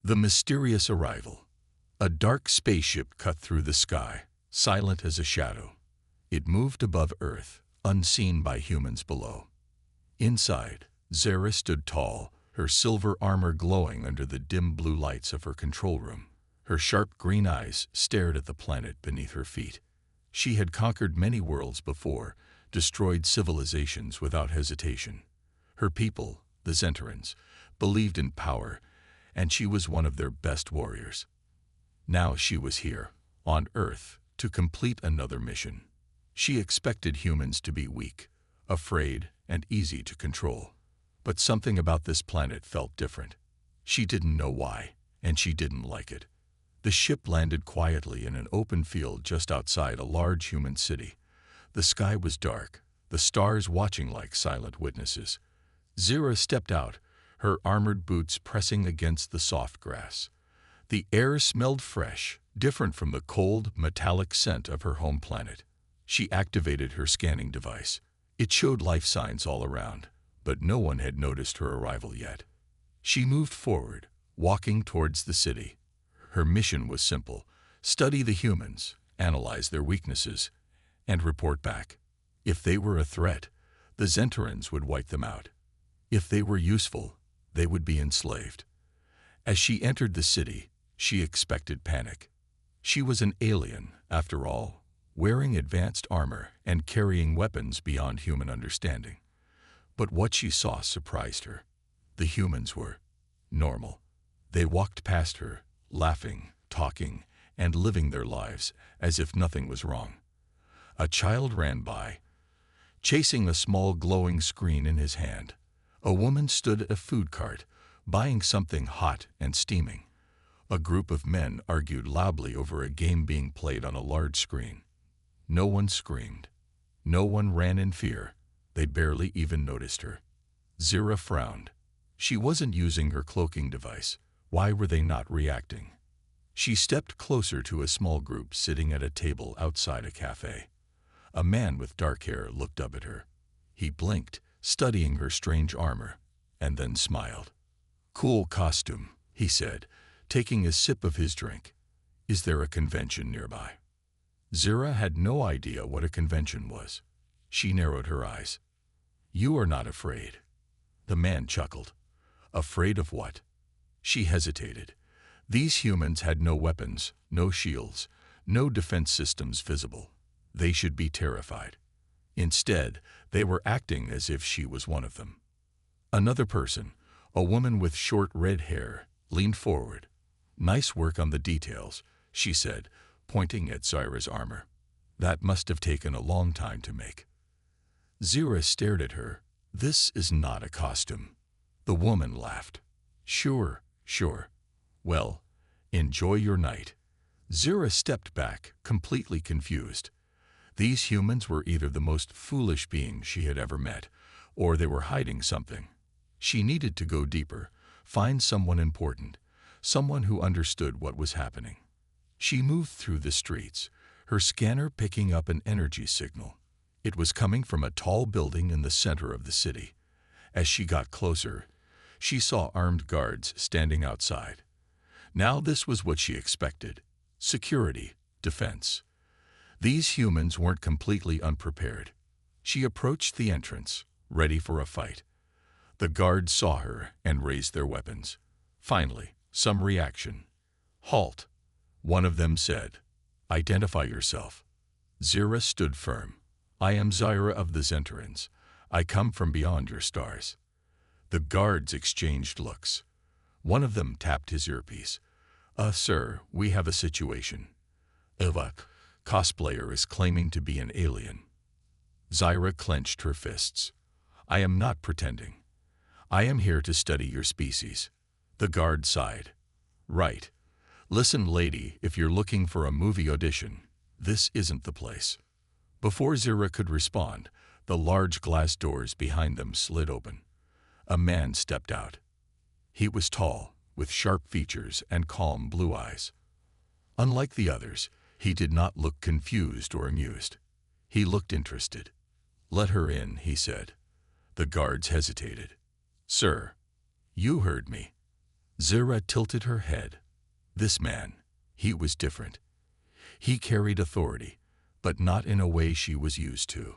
The mysterious arrival. A dark spaceship cut through the sky, silent as a shadow. It moved above Earth, unseen by humans below. Inside, Zara stood tall, her silver armor glowing under the dim blue lights of her control room. Her sharp green eyes stared at the planet beneath her feet. She had conquered many worlds before, destroyed civilizations without hesitation. Her people, the Zentrans, believed in power, and she was one of their best warriors. Now she was here, on Earth, to complete another mission. She expected humans to be weak, afraid, and easy to control. But something about this planet felt different. She didn't know why, and she didn't like it. The ship landed quietly in an open field just outside a large human city. The sky was dark, the stars watching like silent witnesses. Zira stepped out, her armored boots pressing against the soft grass. The air smelled fresh, different from the cold, metallic scent of her home planet. She activated her scanning device. It showed life signs all around, but no one had noticed her arrival yet. She moved forward, walking towards the city. Her mission was simple: study the humans, analyze their weaknesses, and report back. If they were a threat, the Zentrans would wipe them out. If they were useful, they would be enslaved. As she entered the city, she expected panic. She was an alien, after all, wearing advanced armor and carrying weapons beyond human understanding. But what she saw surprised her. The humans were normal. They walked past her, laughing, talking, and living their lives as if nothing was wrong. A child ran by, chasing a small glowing screen in his hand. A woman stood at a food cart, buying something hot and steaming. A group of men argued loudly over a game being played on a large screen. No one screamed. No one ran in fear. They barely even noticed her. Zira frowned. She wasn't using her cloaking device. Why were they not reacting? She stepped closer to a small group sitting at a table outside a cafe. A man with dark hair looked up at her. He blinked, studying her strange armor, and then smiled. "Cool costume," he said, taking a sip of his drink. "Is there a convention nearby?" Zira had no idea what a convention was. She narrowed her eyes. "You are not afraid." The man chuckled. "Afraid of what?" She hesitated. These humans had no weapons, no shields, no defense systems visible. They should be terrified. Instead, they were acting as if she was one of them. Another person, a woman with short red hair, leaned forward. "Nice work on the details," she said, pointing at Zira's armor. "That must have taken a long time to make." Zira stared at her. "This is not a costume." The woman laughed. Sure. Well, enjoy your night." Zira stepped back, completely confused. These humans were either the most foolish beings she had ever met, or they were hiding something. She needed to go deeper, find someone important, someone who understood what was happening. She moved through the streets, her scanner picking up an energy signal. It was coming from a tall building in the center of the city. As she got closer, she saw armed guards standing outside. Now this was what she expected: security, defense. These humans weren't completely unprepared. She approached the entrance, ready for a fight. The guards saw her and raised their weapons. Finally, some reaction. "Halt," one of them said. "Identify yourself." Zira stood firm. "I am Zira of the Zentrans. I come from beyond your stars." The guards exchanged looks. One of them tapped his earpiece. Sir, we have a situation. A cosplayer is claiming to be an alien." Zira clenched her fists. "I am not pretending. I am here to study your species." The guard sighed. "Right. Listen, lady, if you're looking for a movie audition, this isn't the place." Before Zira could respond, the large glass doors behind them slid open. A man stepped out. He was tall, with sharp features and calm blue eyes. Unlike the others, he did not look confused or amused. He looked interested. "Let her in," he said. The guards hesitated. "Sir, you heard me." Zira tilted her head. This man, he was different. He carried authority, but not in a way she was used to.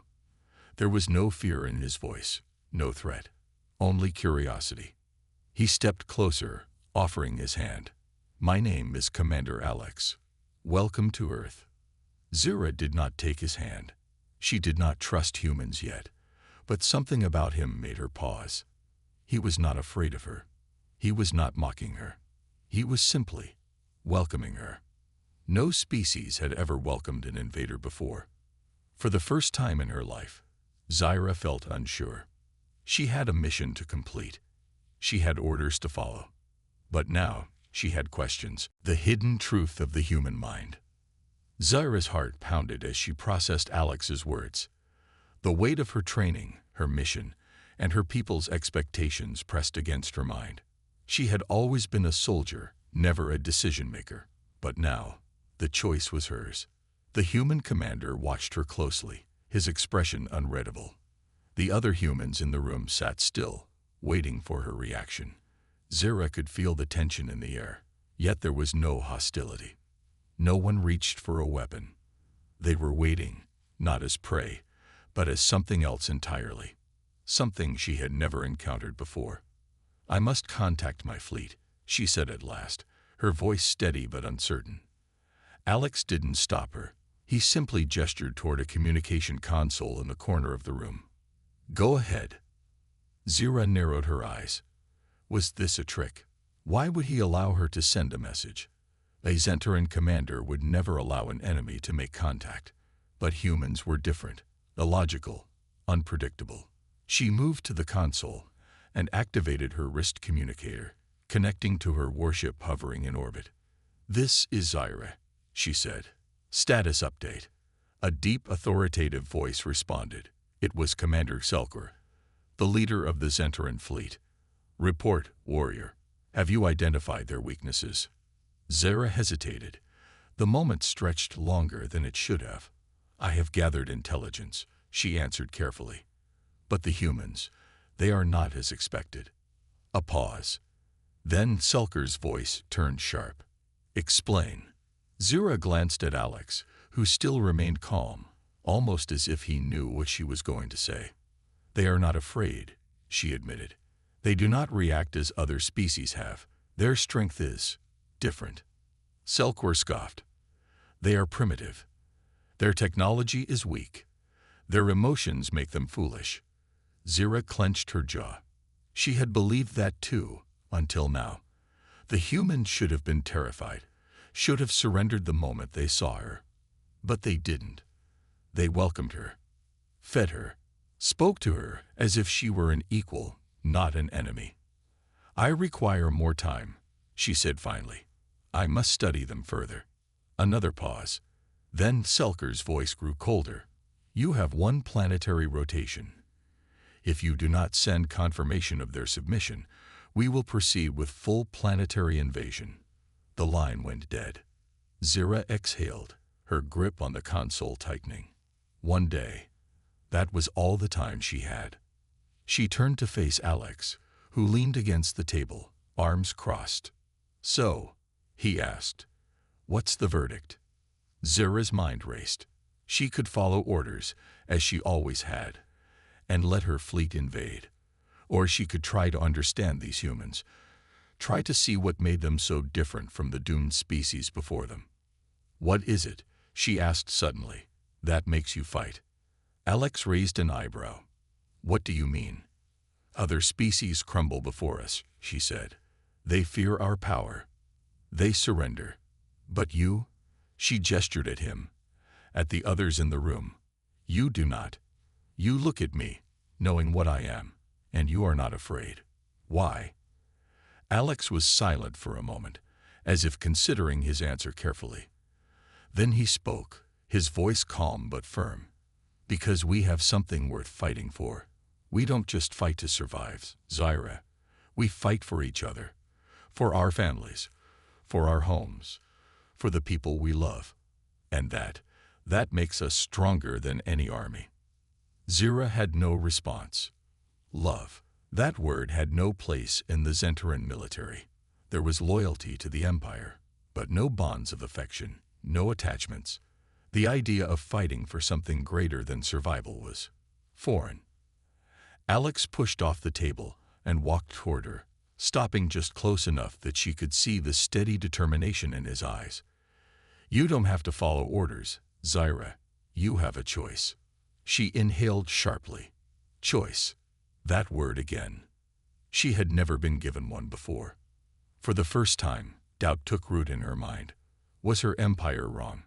There was no fear in his voice, no threat, only curiosity. He stepped closer, offering his hand. "My name is Commander Alex. Welcome to Earth." Zira did not take his hand. She did not trust humans yet, but something about him made her pause. He was not afraid of her. He was not mocking her. He was simply welcoming her. No species had ever welcomed an invader before. For the first time in her life, Zira felt unsure. She had a mission to complete. She had orders to follow. But now, she had questions, the hidden truth of the human mind. Zira's heart pounded as she processed Alex's words. The weight of her training, her mission, and her people's expectations pressed against her mind. She had always been a soldier, never a decision-maker. But now, the choice was hers. The human commander watched her closely, his expression unreadable. The other humans in the room sat still, waiting for her reaction. Zira could feel the tension in the air, yet there was no hostility. No one reached for a weapon. They were waiting, not as prey, but as something else entirely. Something she had never encountered before. "I must contact my fleet," she said at last, her voice steady but uncertain. Alex didn't stop her. He simply gestured toward a communication console in the corner of the room. "Go ahead." Zira narrowed her eyes. Was this a trick? Why would he allow her to send a message? A Zentaran commander would never allow an enemy to make contact. But humans were different, illogical, unpredictable. She moved to the console and activated her wrist communicator, connecting to her warship hovering in orbit. "This is Zira," she said. "Status update." A deep, authoritative voice responded. It was Commander Selkor, the leader of the Zentaran fleet. "Report, warrior. Have you identified their weaknesses?" Zira hesitated. The moment stretched longer than it should have. "I have gathered intelligence," she answered carefully. "But the humans, they are not as expected." A pause. Then Selkor's voice turned sharp. "Explain." Zira glanced at Alex, who still remained calm, almost as if he knew what she was going to say. "They are not afraid," she admitted. "They do not react as other species have. Their strength is different." Selkor scoffed. "They are primitive. Their technology is weak. Their emotions make them foolish." Zira clenched her jaw. She had believed that too, until now. The humans should have been terrified, should have surrendered the moment they saw her. But they didn't. They welcomed her, fed her, spoke to her as if she were an equal, not an enemy. "I require more time," she said finally. "I must study them further." Another pause. Then Selkor's voice grew colder. "You have one planetary rotation. If you do not send confirmation of their submission, we will proceed with full planetary invasion." The line went dead. Zira exhaled, her grip on the console tightening. One day. That was all the time she had. She turned to face Alex, who leaned against the table, arms crossed. "So," he asked, "what's the verdict?" Zira's mind raced. She could follow orders, as she always had, and let her fleet invade. Or she could try to understand these humans, try to see what made them so different from the doomed species before them. "What is it?" she asked suddenly. "That makes you fight?" Alex raised an eyebrow. "What do you mean?" "Other species crumble before us," she said. "They fear our power. They surrender. But you?" She gestured at him, at the others in the room. "You do not. You look at me, knowing what I am, and you are not afraid. Why?" Alex was silent for a moment, as if considering his answer carefully. Then he spoke, his voice calm but firm. "Because we have something worth fighting for. We don't just fight to survive, Zira. We fight for each other, for our families, for our homes, for the people we love. And that makes us stronger than any army." Zira had no response. Love. That word had no place in the Zentaran military. There was loyalty to the Empire, but no bonds of affection, no attachments. The idea of fighting for something greater than survival was foreign. Alex pushed off the table and walked toward her, stopping just close enough that she could see the steady determination in his eyes. "You don't have to follow orders, Zyra. You have a choice." She inhaled sharply. Choice. That word again. She had never been given one before. For the first time, doubt took root in her mind. Was her empire wrong?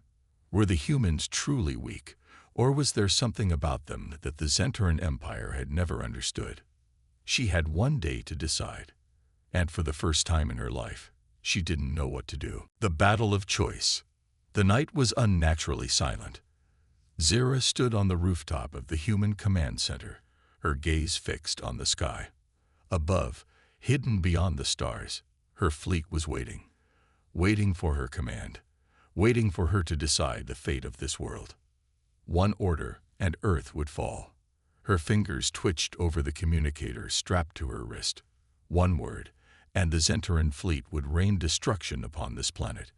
Were the humans truly weak, or was there something about them that the Zentaran Empire had never understood? She had one day to decide, and for the first time in her life, she didn't know what to do. The battle of choice. The night was unnaturally silent. Zyra stood on the rooftop of the human command center, her gaze fixed on the sky. Above, hidden beyond the stars, her fleet was waiting. Waiting for her command. Waiting for her to decide the fate of this world. One order, and Earth would fall. Her fingers twitched over the communicator strapped to her wrist. One word, and the Zentaran fleet would rain destruction upon this planet.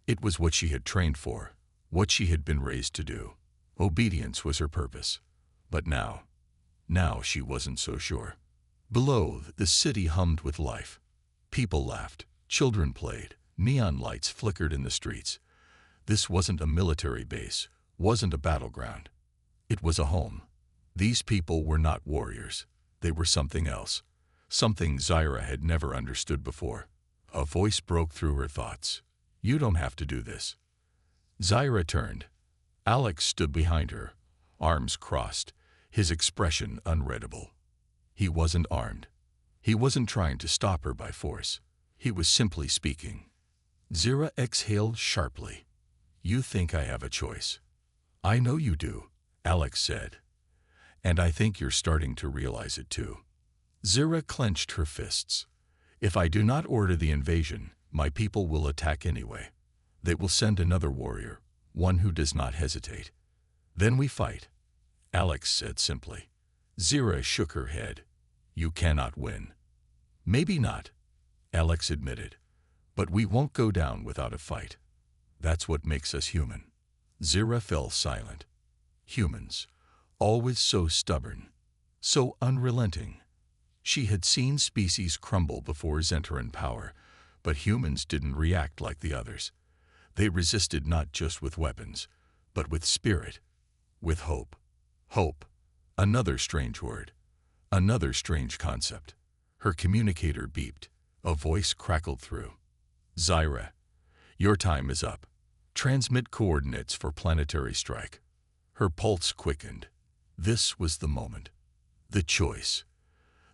It was what she had trained for, what she had been raised to do. Obedience was her purpose. But now she wasn't so sure. Below, the city hummed with life. People laughed, children played, neon lights flickered in the streets. This wasn't a military base, wasn't a battleground. It was a home. These people were not warriors. They were something else. Something Zyra had never understood before. A voice broke through her thoughts. "You don't have to do this." Zyra turned. Alex stood behind her, arms crossed, his expression unreadable. He wasn't armed. He wasn't trying to stop her by force. He was simply speaking. Zyra exhaled sharply. "You think I have a choice." "I know you do," Alex said. "And I think you're starting to realize it too." Zyra clenched her fists. "If I do not order the invasion, my people will attack anyway. They will send another warrior, one who does not hesitate. Then we fight," Alex said simply. Zyra shook her head. "You cannot win." "Maybe not," Alex admitted. "But we won't go down without a fight. That's what makes us human." Zyra fell silent. Humans, always so stubborn, so unrelenting. She had seen species crumble before Zentaran power, but humans didn't react like the others. They resisted not just with weapons, but with spirit, with hope. Hope. Another strange word. Another strange concept. Her communicator beeped. A voice crackled through. "Zyra, your time is up. Transmit coordinates for planetary strike." Her pulse quickened. This was the moment. The choice.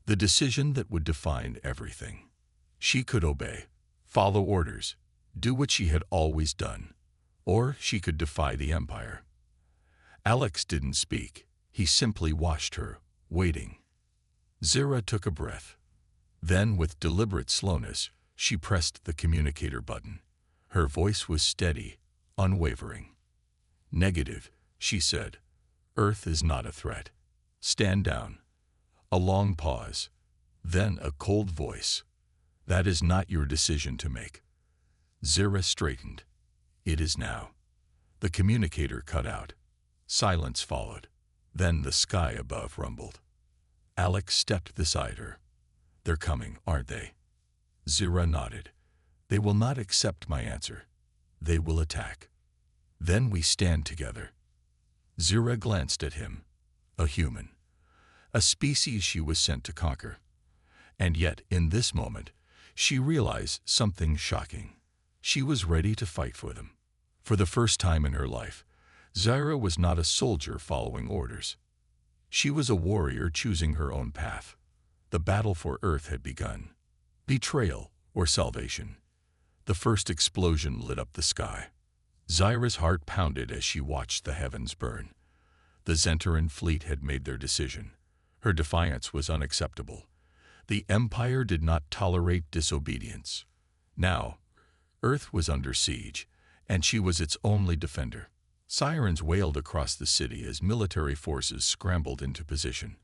The decision that would define everything. She could obey, follow orders, do what she had always done. Or she could defy the Empire. Alex didn't speak. He simply watched her, waiting. Zyra took a breath. Then, with deliberate slowness, she pressed the communicator button. Her voice was steady, unwavering. "Negative," she said. "Earth is not a threat. Stand down." A long pause. Then a cold voice. "That is not your decision to make." Zyra straightened. "It is now." The communicator cut out. Silence followed. Then the sky above rumbled. Alex stepped beside her. "They're coming, aren't they?" Zyra nodded. "They will not accept my answer. They will attack. Then we stand together." Zyra glanced at him. A human. A species she was sent to conquer. And yet, in this moment, she realized something shocking. She was ready to fight for them. For the first time in her life, Zyra was not a soldier following orders. She was a warrior choosing her own path. The battle for Earth had begun. Betrayal or salvation. The first explosion lit up the sky. Zyra's heart pounded as she watched the heavens burn. The Zentaran fleet had made their decision. Her defiance was unacceptable. The Empire did not tolerate disobedience. Now, Earth was under siege, and she was its only defender. Sirens wailed across the city as military forces scrambled into position.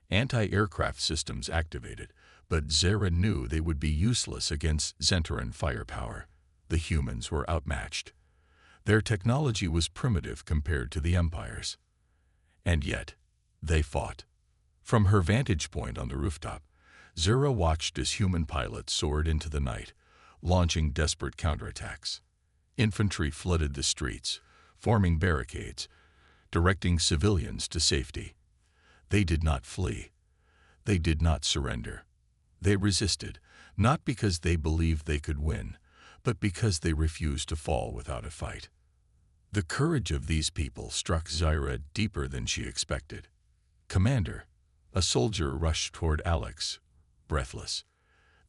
Anti-aircraft systems activated, But Zara knew they would be useless against Zentaran firepower. The humans were outmatched. Their technology was primitive compared to the Empire's. And yet, they fought. From her vantage point on the rooftop, Zara watched as human pilots soared into the night, launching desperate counterattacks. Infantry flooded the streets, forming barricades, directing civilians to safety. They did not flee. They did not surrender. They resisted, not because they believed they could win, but because they refused to fall without a fight. The courage of these people struck Zara deeper than she expected. "Commander," a soldier rushed toward Alex, breathless.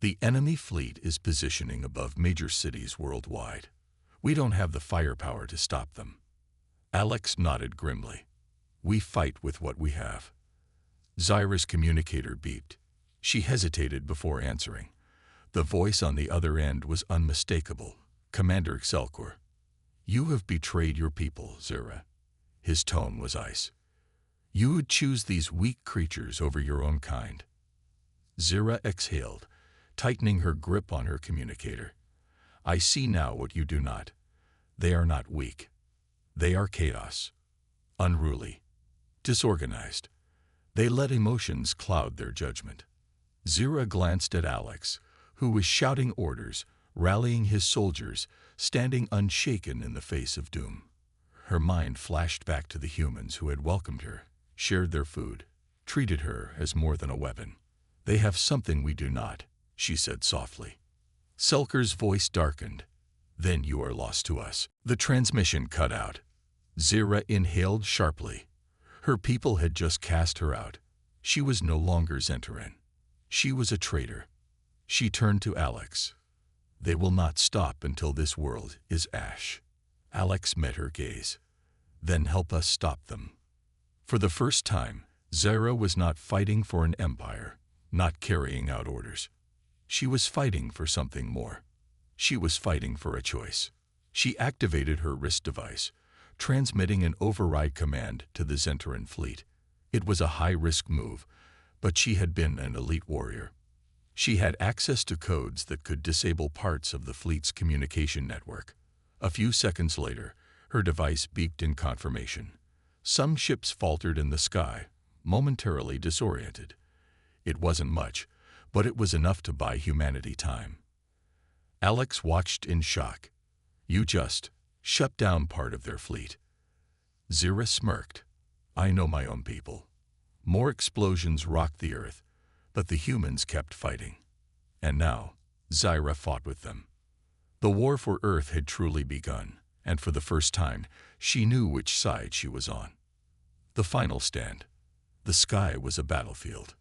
"The enemy fleet is positioning above major cities worldwide. We don't have the firepower to stop them." Alex nodded grimly. "We fight with what we have." Zara's communicator beeped. She hesitated before answering. The voice on the other end was unmistakable. "Commander Excelcor." "You have betrayed your people, Zara." His tone was ice. "You would choose these weak creatures over your own kind." Zara exhaled, tightening her grip on her communicator. "I see now what you do not. They are not weak. They are chaos. Unruly. Disorganized. They let emotions cloud their judgment." Zara glanced at Alex, who was shouting orders, rallying his soldiers, standing unshaken in the face of doom. Her mind flashed back to the humans who had welcomed her, shared their food, treated her as more than a weapon. "They have something we do not," she said softly. Selker's voice darkened. "Then you are lost to us." The transmission cut out. Zara inhaled sharply. Her people had just cast her out. She was no longer Zentaran. She was a traitor. She turned to Alex. "They will not stop until this world is ash." Alex met her gaze. "Then help us stop them." For the first time, Zara was not fighting for an empire, not carrying out orders. She was fighting for something more. She was fighting for a choice. She activated her wrist device, transmitting an override command to the Zentaran fleet. It was a high-risk move, but she had been an elite warrior. She had access to codes that could disable parts of the fleet's communication network. A few seconds later, her device beeped in confirmation. Some ships faltered in the sky, momentarily disoriented. It wasn't much, but it was enough to buy humanity time. Alex watched in shock. "You just shut down part of their fleet." Zara smirked. "I know my own people." More explosions rocked the earth, but the humans kept fighting. And now, Zara fought with them. The war for Earth had truly begun, and for the first time, she knew which side she was on. The final stand. The sky was a battlefield.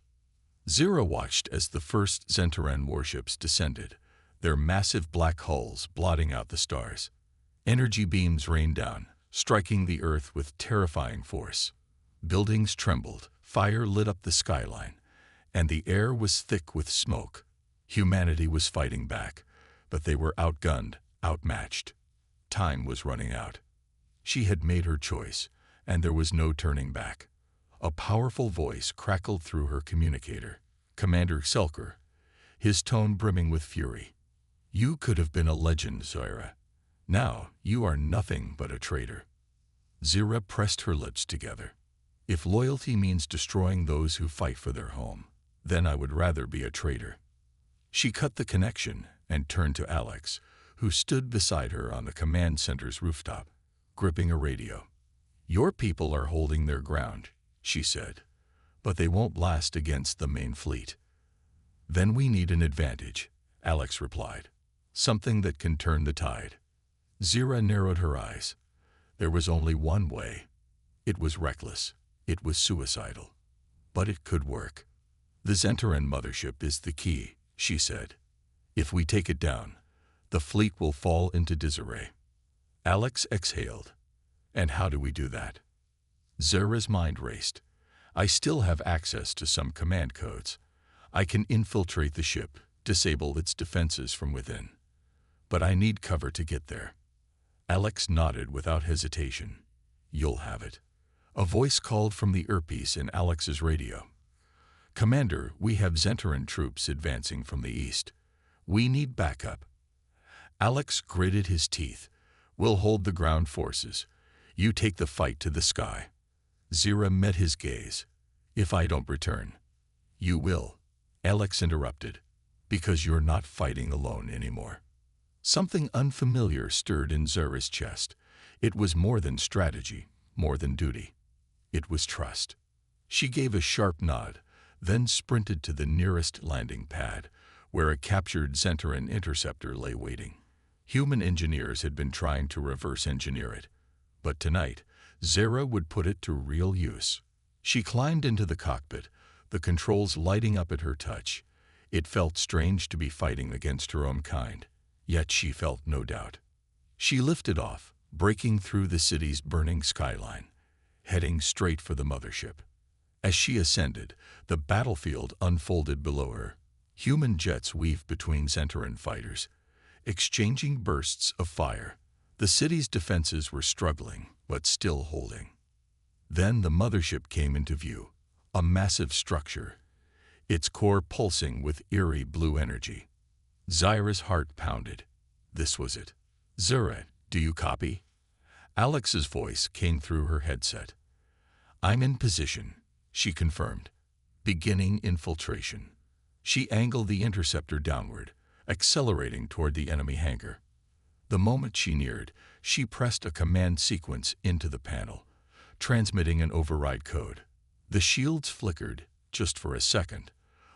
Zara watched as the first Zentaran warships descended, their massive black hulls blotting out the stars. Energy beams rained down, striking the Earth with terrifying force. Buildings trembled, fire lit up the skyline, and the air was thick with smoke. Humanity was fighting back, but they were outgunned, outmatched. Time was running out. She had made her choice, and there was no turning back. A powerful voice crackled through her communicator. "Commander Selker," his tone brimming with fury. "You could have been a legend, Zara. Now you are nothing but a traitor." Zara pressed her lips together. "If loyalty means destroying those who fight for their home, then I would rather be a traitor." She cut the connection and turned to Alex, who stood beside her on the command center's rooftop, gripping a radio. "Your people are holding their ground," she said, "but they won't last against the main fleet." "Then we need an advantage," Alex replied. "Something that can turn the tide." Zara narrowed her eyes. There was only one way. It was reckless. It was suicidal. But it could work. "The Zentaran mothership is the key," she said. "If we take it down, the fleet will fall into disarray." Alex exhaled. "And how do we do that?" Zara's mind raced. "I still have access to some command codes. I can infiltrate the ship, disable its defenses from within. But I need cover to get there." Alex nodded without hesitation. "You'll have it." A voice called from the earpiece in Alex's radio. "Commander, we have Zentaran troops advancing from the east. We need backup." Alex gritted his teeth. "We'll hold the ground forces. You take the fight to the sky." Zira met his gaze. "If I don't return." "You will," Alex interrupted, "because you're not fighting alone anymore." Something unfamiliar stirred in Zira's chest. It was more than strategy, more than duty. It was trust. She gave a sharp nod, then sprinted to the nearest landing pad, where a captured Zentaran interceptor lay waiting. Human engineers had been trying to reverse engineer it, but tonight, Zira would put it to real use. She climbed into the cockpit, the controls lighting up at her touch. It felt strange to be fighting against her own kind, yet she felt no doubt. She lifted off, breaking through the city's burning skyline, heading straight for the mothership. As she ascended, the battlefield unfolded below her. Human jets weaved between Zentaran fighters, exchanging bursts of fire. The city's defenses were struggling, but still holding. Then the mothership came into view, a massive structure, its core pulsing with eerie blue energy. Zira's heart pounded. This was it. "Zira, do you copy?" Alex's voice came through her headset. "I'm in position," she confirmed. "Beginning infiltration." She angled the interceptor downward, accelerating toward the enemy hangar. The moment she neared, she pressed a command sequence into the panel, transmitting an override code. The shields flickered, just for a second,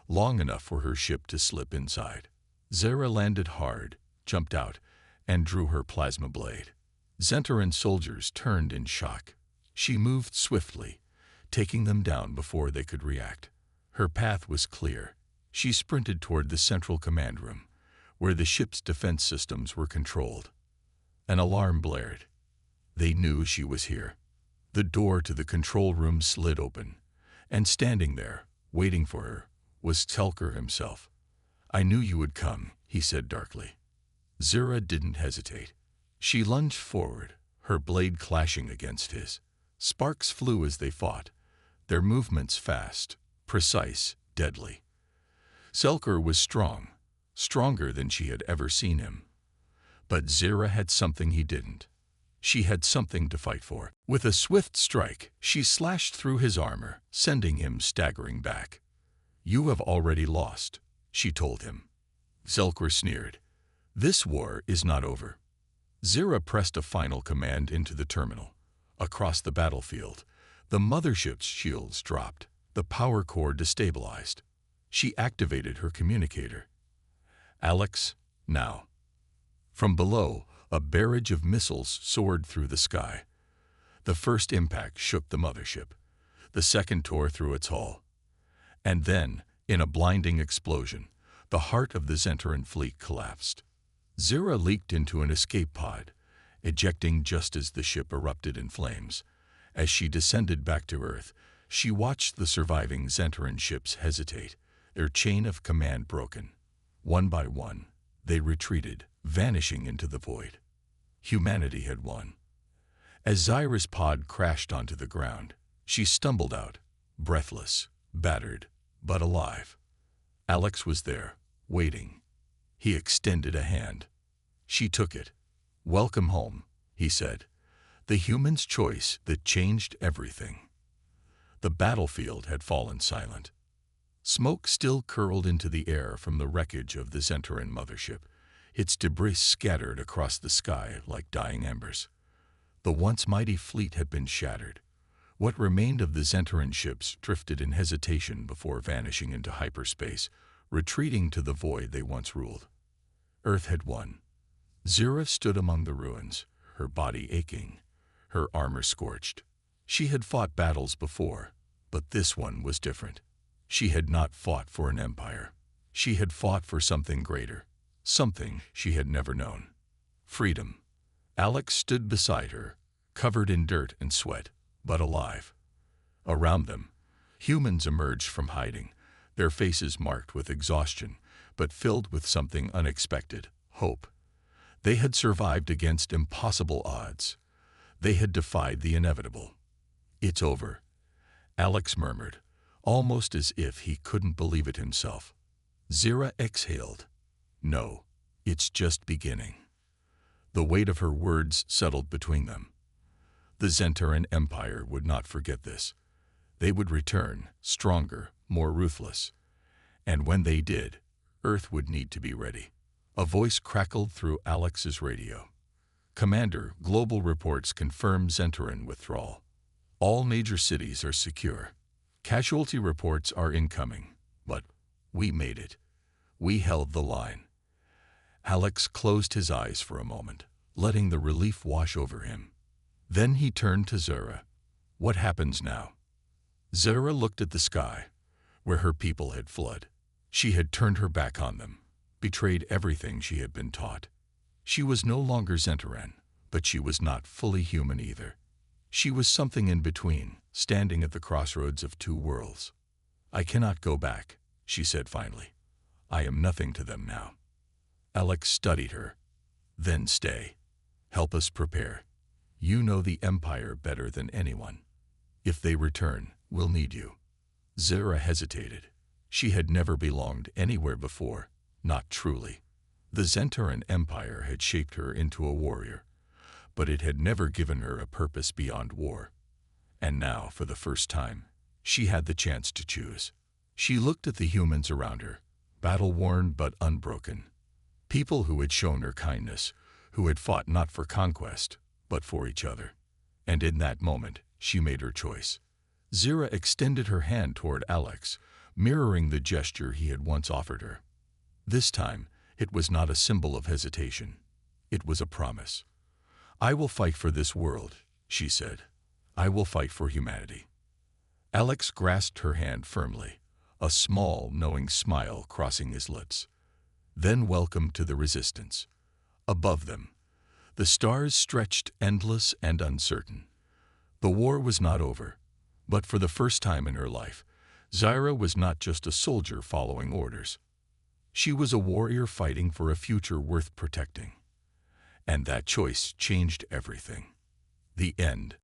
long enough for her ship to slip inside. Zira landed hard, jumped out, and drew her plasma blade. Zentaran soldiers turned in shock. She moved swiftly, taking them down before they could react. Her path was clear. She sprinted toward the central command room, where the ship's defense systems were controlled. An alarm blared. They knew she was here. The door to the control room slid open, and standing there, waiting for her, was Telker himself. "I knew you would come," he said darkly. Zira didn't hesitate. She lunged forward, her blade clashing against his. Sparks flew as they fought, their movements fast, precise, deadly. Telker was strong, stronger than she had ever seen him. But Zira had something he didn't. She had something to fight for. With a swift strike, she slashed through his armor, sending him staggering back. "You have already lost," she told him. Telker sneered. "This war is not over." Zira pressed a final command into the terminal. Across the battlefield, the mothership's shields dropped, the power core destabilized. She activated her communicator. "Alex, now." From below, a barrage of missiles soared through the sky. The first impact shook the mothership. The second tore through its hull. And then, in a blinding explosion, the heart of the Zentaran fleet collapsed. Zira leaked into an escape pod, ejecting just as the ship erupted in flames. As she descended back to Earth, she watched the surviving Zentaran ships hesitate, their chain of command broken. One by one, they retreated, vanishing into the void. Humanity had won. As Zira's pod crashed onto the ground, she stumbled out, breathless, battered, but alive. Alex was there, waiting. He extended a hand. She took it. "Welcome home," he said. "The human's choice that changed everything." The battlefield had fallen silent. Smoke still curled into the air from the wreckage of the Zentaran mothership, its debris scattered across the sky like dying embers. The once mighty fleet had been shattered. What remained of the Zentaran ships drifted in hesitation before vanishing into hyperspace, retreating to the void they once ruled. Earth had won. Zira stood among the ruins, her body aching, her armor scorched. She had fought battles before, but this one was different. She had not fought for an empire. She had fought for something greater, something she had never known. Freedom. Alex stood beside her, covered in dirt and sweat, but alive. Around them, humans emerged from hiding, their faces marked with exhaustion, but filled with something unexpected, hope. They had survived against impossible odds. They had defied the inevitable. "It's over," Alex murmured, almost as if he couldn't believe it himself. Zira exhaled. No, it's just beginning. The weight of her words settled between them. The Zentaran Empire would not forget this. They would return, stronger, more ruthless. And when they did, Earth would need to be ready. A voice crackled through Alex's radio. Commander, global reports confirm Zentaran withdrawal. All major cities are secure. Casualty reports are incoming. But we made it. We held the line. Alex closed his eyes for a moment, letting the relief wash over him. Then he turned to Zira. What happens now? Zira looked at the sky, where her people had fled. She had turned her back on them, betrayed everything she had been taught. She was no longer Zentaran, but she was not fully human either. She was something in between, standing at the crossroads of two worlds. I cannot go back, she said finally. I am nothing to them now. Alex studied her. Then stay. Help us prepare. You know the Empire better than anyone. If they return, we'll need you. Zira hesitated. She had never belonged anywhere before, not truly. The Zentaran Empire had shaped her into a warrior, but it had never given her a purpose beyond war. And now, for the first time, she had the chance to choose. She looked at the humans around her, battle-worn but unbroken. People who had shown her kindness, who had fought not for conquest, but for each other. And in that moment, she made her choice. Zira extended her hand toward Alex, mirroring the gesture he had once offered her. This time, it was not a symbol of hesitation. It was a promise. I will fight for this world, she said. I will fight for humanity. Alex grasped her hand firmly, a small, knowing smile crossing his lips. Then welcome to the resistance. Above them, the stars stretched endless and uncertain. The war was not over, but for the first time in her life, Zira was not just a soldier following orders. She was a warrior fighting for a future worth protecting. And that choice changed everything. The end.